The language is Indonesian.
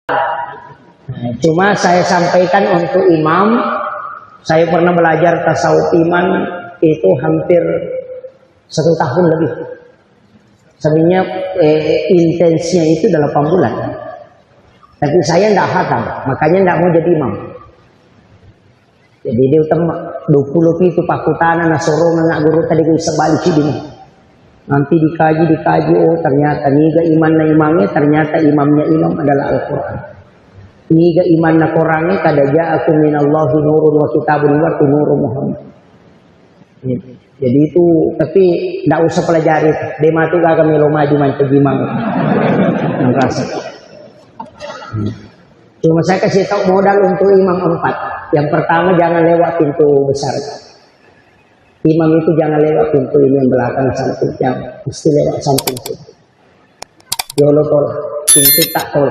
Nah, cuma saya sampaikan untuk imam, saya pernah belajar tasawuf iman itu hampir 1 tahun lebih. Sebenarnya intensnya itu 8 bulan. Tapi saya tidak hatam, makanya tidak mau jadi imam. Jadi dia utama 20 itu pakutana nasoro anak guru tadi gue sebalik sini. Nanti dikaji, oh ternyata niga iman na imamnya, ternyata imamnya imam adalah Al-Quran. Niga iman na Qurannya kada ja'akum minallahi nurun wa kitabun wa nurun Muhammad. Jadi itu, tapi tidak usah pelajari. Dia matu gak kami lo maju main imam. Rasa. Cuma saya kasih tahu modal untuk imam 4. Yang pertama jangan lewat pintu besar. Imam itu jangan lewat pintu ini yang belakang samping, yang mesti lewat samping situ. Yolo tol, pintu tak tol.